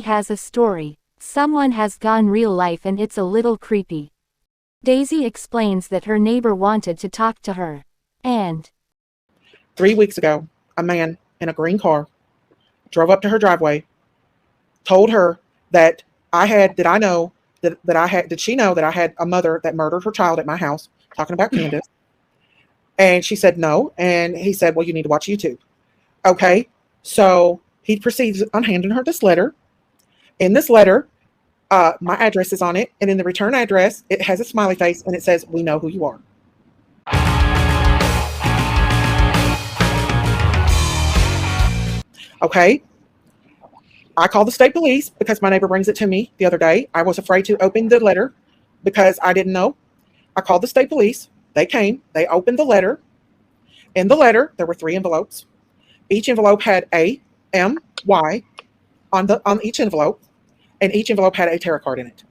has a story. Someone has gone real life and it's a little creepy. Daisy explains that her neighbor wanted to talk to her. And 3 weeks ago, a man in a green car drove up to her driveway, told her that did she know that I had a mother that murdered her child at my house, talking about Candace. And she said no. And he said, well, you need to watch YouTube. Okay. So he proceeds on handing her this letter. In this letter, my address is on it. And in the return address, it has a smiley face and it says, we know who you are. Okay. I called the state police because my neighbor brings it to me the other day. I was afraid to open the letter because I didn't know. I called the state police. They came. They opened the letter. In the letter, there were 3 envelopes. Each envelope had A, M, Y on each envelope, and each envelope had a tarot card in it.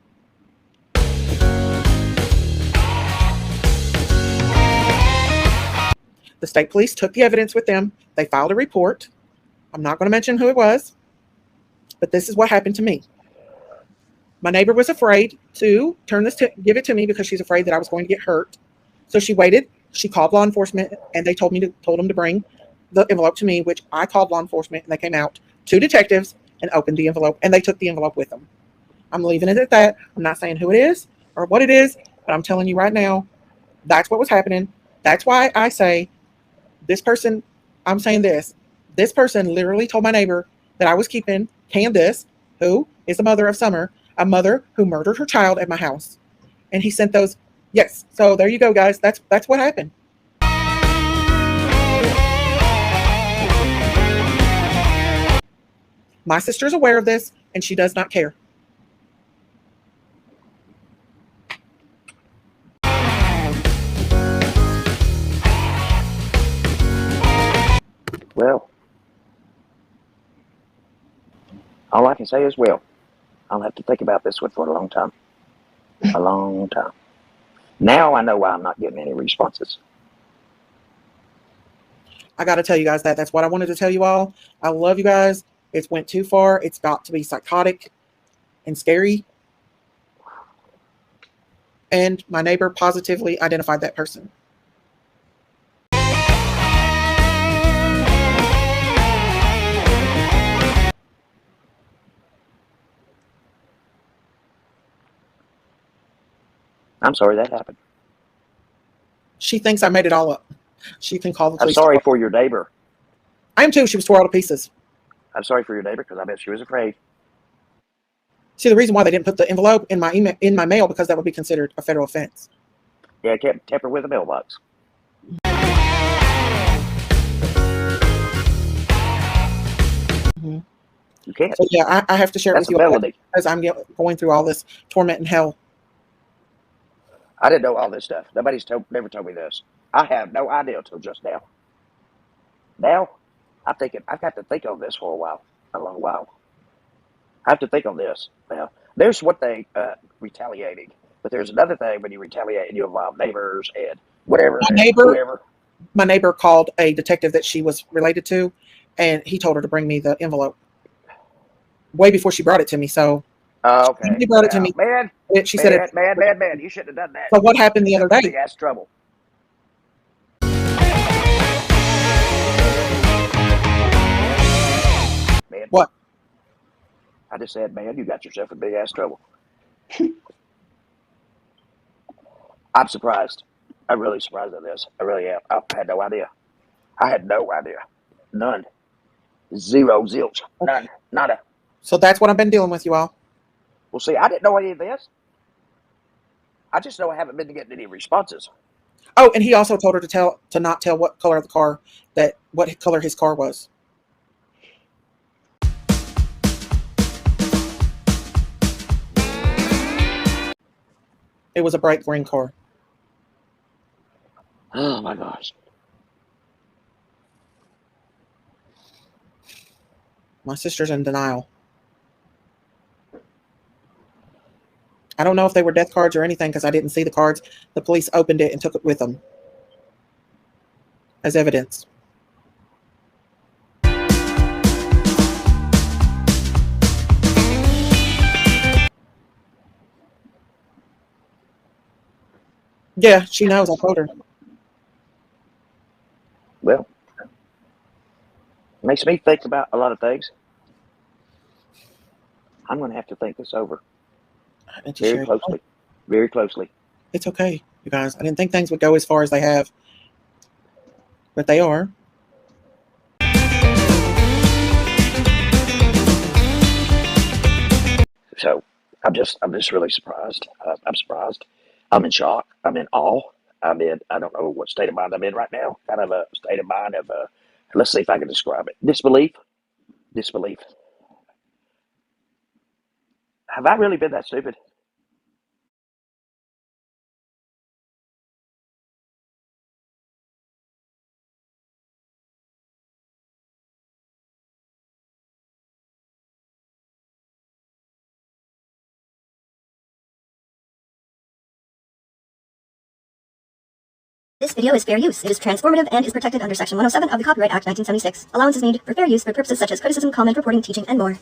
The state police took the evidence with them. They filed a report. I'm not going to mention who it was, but this is what happened to me. My neighbor was afraid to give it to me because she's afraid that I was going to get hurt. So she waited. She called law enforcement, and they told them to bring the envelope to me, which I called law enforcement, and they came out, 2 detectives, and opened the envelope, and they took the envelope with them. I'm leaving it at that. I'm not saying who it is or what it is, but I'm telling you right now, that's what was happening. That's why I say this person, I'm saying this person literally told my neighbor that I was keeping Candace, who is the mother of Summer, a mother who murdered her child at my house. And he sent those. Yes. So there you go, guys. That's what happened. My sister's aware of this, and she does not care. Well, all I can say is, well, I'll have to think about this one for a long time. A long time. Now I know why I'm not getting any responses. I got to tell you guys that's what I wanted to tell you all. I love you guys. It's went too far. It's got to be psychotic and scary. And my neighbor positively identified that person. I'm sorry that happened. She thinks I made it all up. She can call the police. I'm sorry for your neighbor. I am too. She was tore all to pieces. I'm sorry for your neighbor because I bet she was afraid. See, the reason why they didn't put the envelope in my mail because that would be considered a federal offense. Yeah, kept tamper with the mailbox. Mm-hmm. You can't. So yeah, I have to share it with you because I'm going through all this torment and hell. I didn't know all this stuff. Nobody's never told me this. I have no idea until just now. Now, I'm thinking I've got to think on this for a long while. I have to think on this. Now, there's one thing, retaliating, but there's another thing when you retaliate and you involve neighbors and whatever. My neighbor called a detective that she was related to, and he told her to bring me the envelope way before she brought it to me. So, okay, she brought it to me. Man, she said, "Man, you shouldn't have done that." So what happened the other day? Big ass trouble. Man, what? I just said, man, you got yourself in big ass trouble. I'm surprised. I'm really surprised at this. I really am. I had no idea. None. Zero, zilch. None. Nada. So that's what I've been dealing with, you all. Well, see, I didn't know any of this. I just know I haven't been getting any responses. Oh, and he also told her to not tell what color of the car what color his car was. It was a bright green car. Oh my gosh. My sister's in denial. I don't know if they were death cards or anything because I didn't see the cards. The police opened it and took it with them as evidence. Yeah, she knows. I told her. Well, makes me think about a lot of things. I'm going to have to think this over I meant to very share it. closely. Very closely. It's okay, you guys. I didn't think things would go as far as they have, but they are. So I'm just really surprised. I'm surprised. I'm in shock. I'm in awe. I don't know what state of mind I'm in right now. Kind of a state of mind of, let's see if I can describe it. Disbelief. Disbelief. Have I really been that stupid? This video is fair use. It is transformative and is protected under Section 107 of the Copyright Act 1976. Allowance is made for fair use for purposes such as criticism, comment, reporting, teaching, and more.